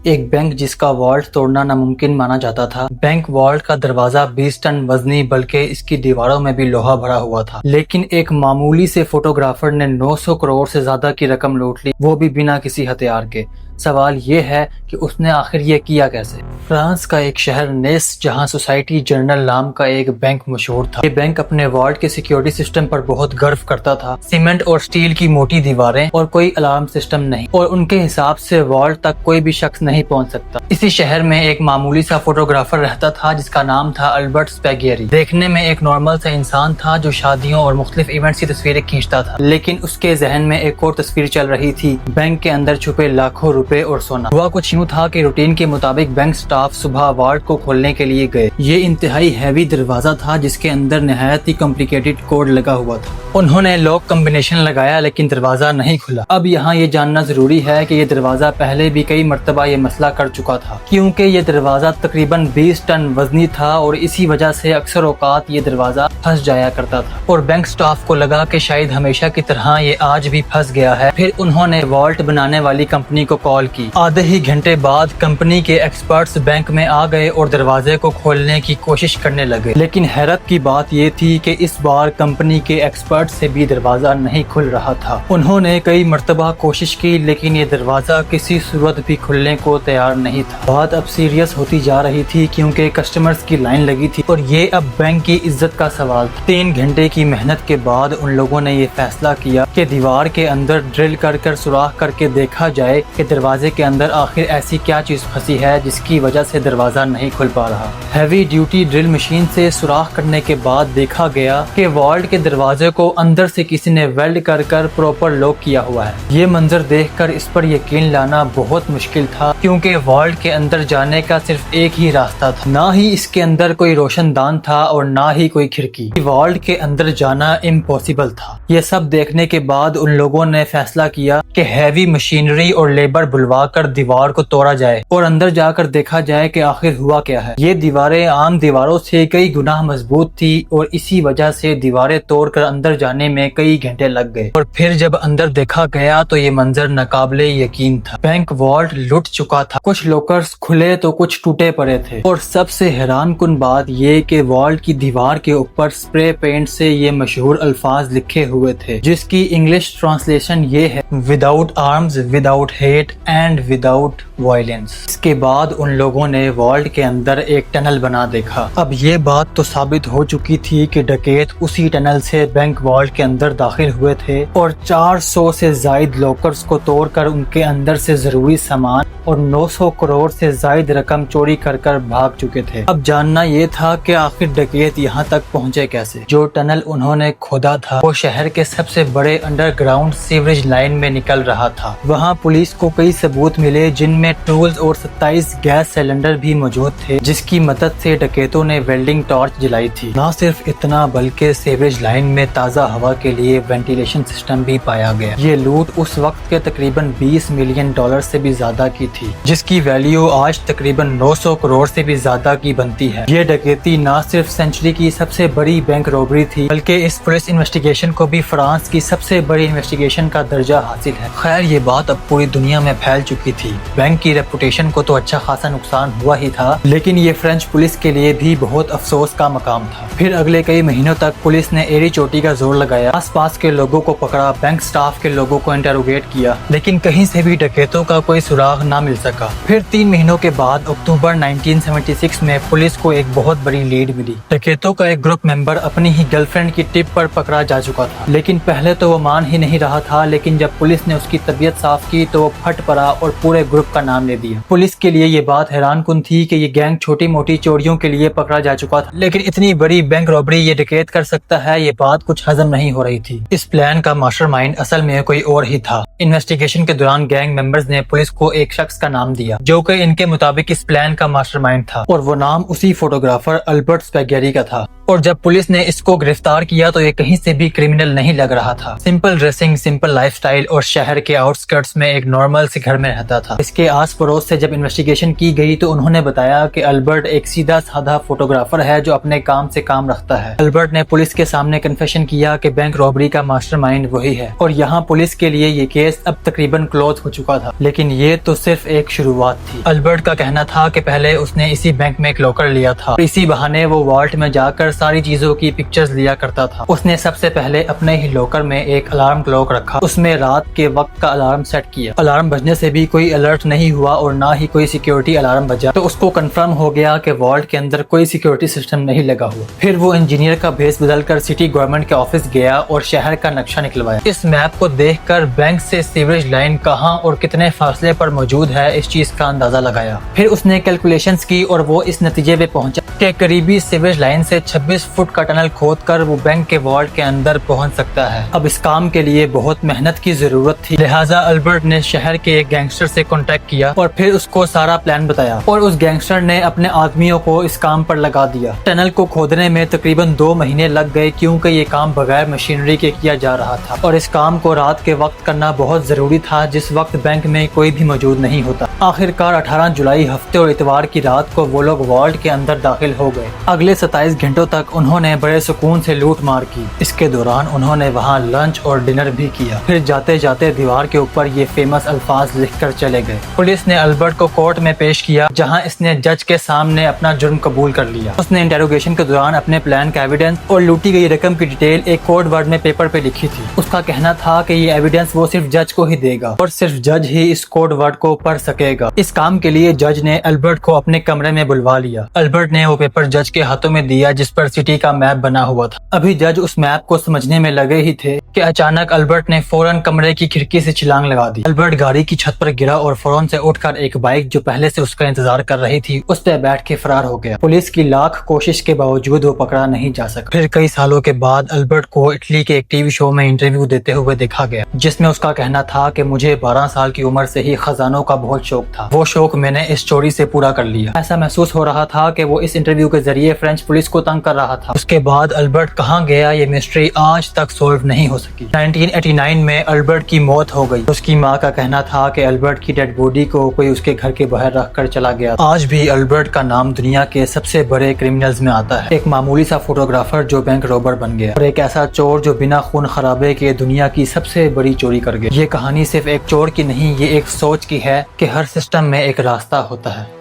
ایک بینک جس کا والٹ توڑنا ناممکن مانا جاتا تھا۔ بینک والٹ کا دروازہ 20 ٹن وزنی بلکہ اس کی دیواروں میں بھی لوہا بھرا ہوا تھا، لیکن ایک معمولی سے فوٹوگرافر نے 900 کروڑ سے زیادہ کی رقم لوٹ لی، وہ بھی بنا کسی ہتھیار کے۔ سوال یہ ہے کہ اس نے آخر یہ کیا کیسے؟ فرانس کا ایک شہر نیس، جہاں سوسائٹی جنرل نام کا ایک بینک مشہور تھا۔ یہ بینک اپنے والٹ کے سیکیورٹی سسٹم پر بہت گرو کرتا تھا۔ سیمنٹ اور سٹیل کی موٹی دیواریں اور کوئی الارم سسٹم نہیں، اور ان کے حساب سے والٹ تک کوئی بھی شخص نہیں پہنچ سکتا۔ اسی شہر میں ایک معمولی سا فوٹوگرافر رہتا تھا جس کا نام تھا البرٹ سپیگیری۔ دیکھنے میں ایک نارمل سا انسان تھا جو شادیوں اور مختلف ایونٹس کی تصویریں کھینچتا تھا، لیکن اس کے ذہن میں ایک اور تصویر چل رہی تھی، بینک کے اندر چھپے لاکھوں روپے اور سونا۔ ہوا کچھ یوں تھا کہ روٹین کے مطابق بینک سٹاف صبح والٹ کو کھولنے کے لیے گئے۔ یہ انتہائی ہیوی دروازہ تھا جس کے اندر نہایت ہی کمپلیکیٹڈ کوڈ لگا ہوا تھا۔ انہوں نے لاک کمبینیشن لگایا لیکن دروازہ نہیں کھلا۔ اب یہاں یہ جاننا ضروری ہے کہ یہ دروازہ پہلے بھی کئی مرتبہ یہ مسئلہ کر چکا تھا، کیونکہ یہ دروازہ تقریباً 20 ٹن وزنی تھا، اور اسی وجہ سے اکثر اوقات یہ دروازہ پھنس جایا کرتا تھا، اور بینک سٹاف کو لگا کہ شاید ہمیشہ کی طرح یہ آج بھی پھنس گیا ہے۔ پھر انہوں نے والٹ بنانے والی کمپنی کو کال کی۔ آدھے ہی گھنٹے بعد کمپنی کے ایکسپرٹس بینک میں آ گئے اور دروازے کو کھولنے کی کوشش کرنے لگے، لیکن حیرت کی بات یہ تھی کہ اس بار کمپنی کے ایکسپرٹ سے بھی دروازہ نہیں کھل رہا تھا۔ انہوں نے کئی مرتبہ کوشش کی لیکن یہ دروازہ کسی صورت بھی کھلنے کو تیار نہیں تھا۔ بات اب سیریس ہوتی جا رہی تھی کیونکہ کسٹمرز کی لائن لگی تھی اور یہ اب بینک کی عزت کا سوال تھا۔ 3 گھنٹے کی محنت کے بعد ان لوگوں نے یہ فیصلہ کیا کہ دیوار کے اندر ڈرل کر سوراخ کر کے دیکھا جائے کہ دروازے کے اندر آخر ایسی کیا چیز پھنسی ہے جس کی وجہ سے دروازہ نہیں کھل پا رہا۔ ہیوی ڈیوٹی ڈرل مشین سے سوراخ کرنے کے بعد دیکھا گیا کہ والٹ کے دروازے کو اندر سے کسی نے ویلڈ کر پراپر لاک کیا ہوا ہے۔ یہ منظر دیکھ کر اس پر یقین لانا بہت مشکل تھا، کیونکہ والٹ کے اندر جانے کا صرف ایک ہی راستہ تھا، نہ ہی اس کے اندر کوئی روشن دان تھا اور نہ ہی کوئی کھڑکی۔ والٹ کے اندر جانا امپاسبل تھا۔ یہ سب دیکھنے کے بعد ان لوگوں نے فیصلہ کیا کہ ہیوی مشینری اور لیبر بلوا کر دیوار کو توڑا جائے اور اندر جا کر دیکھا جائے کہ آخر ہوا کیا ہے۔ یہ دیواریں عام دیواروں سے کئی گنا مضبوط تھی اور اسی وجہ سے دیواریں توڑ کر اندر جانے میں کئی گھنٹے لگ گئے، اور پھر جب اندر دیکھا گیا تو یہ منظر ناقابل یقین تھا۔ بینک والٹ لٹ چکا تھا، کچھ لاکرز کھلے تو کچھ ٹوٹے پڑے تھے، اور سب سے حیران کن بات یہ کہ والٹ کی دیوار کے اوپر اسپرے پینٹ سے یہ مشہور الفاظ لکھے ہوئے تھے جس کی انگلش ٹرانسلیشن یہ ہے: without arms, without hate and without violence. اس کے بعد ان لوگوں نے والٹ کے اندر ایک ٹنل بنا دیکھا۔ اب یہ بات تو ثابت ہو چکی تھی کہ ڈکیت اسی ٹنل سے بینک والٹ کے اندر داخل ہوئے تھے اور 400 سے زائد لاکرز کو توڑ کر ان کے اندر سے ضروری سامان اور 900 کروڑ سے زائد رقم چوری کر بھاگ چکے تھے۔ اب جاننا یہ تھا کہ آخر ڈکیت یہاں تک پہنچے کیسے۔ جو ٹنل انہوں نے کھودا تھا وہ شہر کے سب سے بڑے انڈر گراؤنڈ سیوریج لائن میں نکل رہا تھا۔ وہاں پولیس کو کئی ثبوت ملے جن میں ٹولز اور 27 گیس سلنڈر بھی موجود تھے، جس کی مدد سے ڈکیتوں نے ویلڈنگ ٹارچ جلائی تھی۔ نہ صرف اتنا بلکہ سیوریج لائن میں تازہ ہوا کے لیے وینٹیلیشن سسٹم بھی پایا گیا۔ یہ لوٹ اس وقت کے تقریباً $20 ملین سے بھی زیادہ کی تھی، جس کی ویلیو آج تقریباً 900 کروڑ سے بھی زیادہ کی بنتی ہے۔ یہ ڈکیتی نہ صرف سینچری کی سب سے بڑی بینک رابری تھی بلکہ اس پولیس انویسٹیگیشن کو بھی فرانس کی سب سے بڑی انویسٹیگیشن کا درجہ حاصل ہے۔ خیر، یہ بات اب پوری دنیا میں پھیل چکی تھی۔ بینک کی ریپوٹیشن کو تو اچھا خاصا نقصان ہوا ہی تھا، لیکن یہ فرینچ پولیس کے لیے بھی بہت افسوس کا مقام تھا۔ پھر اگلے کئی مہینوں تک پولیس نے ایڑی چوٹی کا زور لگایا، آس پاس کے لوگوں کو پکڑا، بینک سٹاف کے لوگوں کو انٹروگیٹ کیا، لیکن کہیں سے بھی ڈکیتوں کا کوئی سراغ نہ مل سکا۔ پھر 3 مہینوں کے بعد اکتوبر 1976 میں پولیس کو ایک بہت بڑی لیڈ ملی۔ ڈکیتوں کا ایک گروپ ممبر اپنی ہی گرل فرینڈ کی ٹپ پر پکڑا جا چکا تھا، لیکن پہلے تو وہ مان ہی نہیں رہا تھا، لیکن جب پولیس نے اس کی طبیعت صاف کی تو وہ پھٹ پڑا اور پورے گروپ کا نام لے دیا۔ پولیس کے لیے یہ بات حیران کن تھی کہ یہ گینگ چھوٹی موٹی چوریوں کے لیے پکڑا جا چکا تھا، لیکن اتنی بڑی بینک رابری یہ ڈکیت کر سکتا ہے، یہ بات کچھ ہضم نہیں ہو رہی تھی۔ اس پلان کا ماسٹر مائنڈ اصل میں کوئی اور ہی تھا۔ انویسٹیگیشن کے دوران گینگ ممبرز نے پولیس کو ایک شخص کا نام دیا جو کہ ان کے مطابق اس پلان کا ماسٹر مائنڈ تھا، اور وہ نام اسی فوٹوگرافر البرٹ سپیگیری کا تھا۔ اور جب پولیس نے اس کو گرفتار کیا تو یہ کہیں سے بھی کرمنل نہیں لگ رہا تھا۔ Simple dressing, simple life style اور شہر کے آؤٹ اسکرٹس میں ایک نارمل گھر میں رہتا تھا۔ اس کے آس پڑوس سے جب انویسٹیگیشن کی گئی تو انہوں نے بتایا کہ البرٹ ایک سیدھا سادہ فوٹوگرافر ہے جو اپنے کام سے کام رکھتا ہے۔ البرٹ نے پولیس کے سامنے کنفیشن کیا کہ بینک رابری کا ماسٹر مائنڈ وہی ہے، اور یہاں پولیس کے لیے یہ کیس اب تقریباً کلوز ہو چکا تھا، لیکن یہ تو صرف ایک شروعات تھی۔ البرٹ کا کہنا تھا کہ پہلے اس نے اسی بینک میں ایک لاکر لیا تھا اور اسی بہانے وہ والٹ میں جا کر ساری چیزوں کی پکچرز لیا کرتا تھا۔ اس نے سب سے پہلے اپنے ہی لاکر میں ایک الارم کلاک رکھا، اس میں رات کے وقت کا الارم سیٹ کیا۔ الارم بجنے سے بھی کوئی الرٹ نہیں ہوا اور نہ ہی کوئی سیکیورٹی الارم بجا، تو اس کو کنفرم ہو گیا کہ والٹ کے اندر کوئی سیکیورٹی سسٹم نہیں لگا ہوا۔ پھر وہ انجینئر کا بھیس بدل کر سٹی گورنمنٹ کے آفس گیا اور شہر کا نقشہ نکلوایا۔ اس میپ کو دیکھ کر بینک سے سیوریج لائن کہاں اور کتنے فاصلے پر موجود ہے اس چیز کا اندازہ لگایا۔ پھر اس نے کیلکولیشنز کی اور وہ اس نتیجے پہ پہنچا کہ قریبی سیوریج لائن سے 26 فٹ کا ٹنل کھود کر وہ بینک کے والٹ کے اندر پہنچ سکتا ہے۔ اب اس کام کے لیے بہت محنت کی ضرورت تھی، لہٰذا البرٹ نے شہر کے ایک گینگسٹر سے کانٹیکٹ کیا اور پھر اس کو سارا پلان بتایا، اور اس گینگسٹر نے اپنے آدمیوں کو اس کام پر لگا دیا۔ ٹنل کو کھودنے میں تقریباً 2 مہینے لگ گئے کیونکہ یہ کام بغیر مشینری کے کیا جا رہا تھا، اور اس کام کو رات کے وقت کرنا بہت ضروری تھا جس وقت بینک میں کوئی بھی موجود نہیں ہوتا۔ آخر کار 18 جولائی ہفتے اور اتوار کی رات کو وہ لوگ والٹ کے اندر داخل ہو گئے۔ اگلے 27 گھنٹوں تک انہوں نے بڑے سکون سے لوٹ مار کی۔ اس کے دوران انہوں نے وہاں لنچ اور ڈنر بھی کیا، پھر جاتے جاتے دیوار کے اوپر یہ فیمس الفاظ لکھ کر چلے گئے۔ پولیس نے البرٹ کو کورٹ میں پیش کیا جہاں اس نے جج کے سامنے اپنا جرم قبول کر لیا۔ اس نے انٹروگیشن کے دوران اپنے پلان کا ایویڈنس اور لوٹی گئی رقم کی ڈیٹیل ایک کوڈ ورڈ میں پیپر پہ لکھی تھی۔ اس کا کہنا تھا کہ یہ ایویڈنس وہ صرف جج کو ہی دے گا اور صرف جج ہی اس کوڈ ورڈ کو پڑھ سکے گا۔ اس کام کے لیے جج نے البرٹ کو اپنے کمرے میں بلوا لیا۔ البرٹ نے وہ پیپر جج کے ہاتھوں میں دیا جس پر سٹی کا میپ بنا ہوا تھا۔ ابھی جج اس میپ کو سمجھنے میں لگے ہی تھے کہ اچانک البرٹ نے فوراً کمرے کی کھڑکی سے چھلانگ لگا دی۔ البرٹ گاڑی کی چھت پر گرا اور فوراً سے اٹھ کر ایک بائک جو پہلے سے اس کا انتظار کر رہی تھی اس پہ بیٹھ کے فرار ہو گیا۔ پولیس کی لاکھ کوشش کے باوجود وہ پکڑا نہیں جا سکا۔ پھر کئی سالوں کے بعد البرٹ کو اٹلی کے ایک ٹی وی شو میں انٹرویو دیتے ہوئے دیکھا گیا جس میں اس کا کہنا تھا کہ مجھے 12 سال کی عمر سے ہی خزانوں کا بہت شوق تھا، وہ شوق میں نے اس چوری سے پورا کر لیا۔ ایسا محسوس ہو رہا تھا کہ وہ اس انٹرویو کے ذریعے فرینچ پولیس کو تنگ کر رہا تھا۔ اس کے بعد البرٹ کہاں گیا یہ مسٹری آج تک سولو نہیں ہو سکی۔ 1989 میں البرٹ کی موت ہو گئی۔ اس کی ماں کا کہنا تھا کہ البرٹ کی ڈیڈ باڈی کو کوئی اس کے گھر کے باہر رکھ کر چلا گیا۔ آج بھی البرٹ کا نام دنیا کے سب سے بڑے کرمنلز میں آتا ہے، ایک معمولی سا فوٹوگرافر جو بینک روبر بن گیا، اور ایک ایسا چور جو بنا خون خرابے کے دنیا کی سب سے بڑی چوری کر گیا۔ یہ کہانی صرف ایک چور کی نہیں، یہ ایک سوچ کی ہے کہ ہر سسٹم میں ایک راستہ ہوتا ہے۔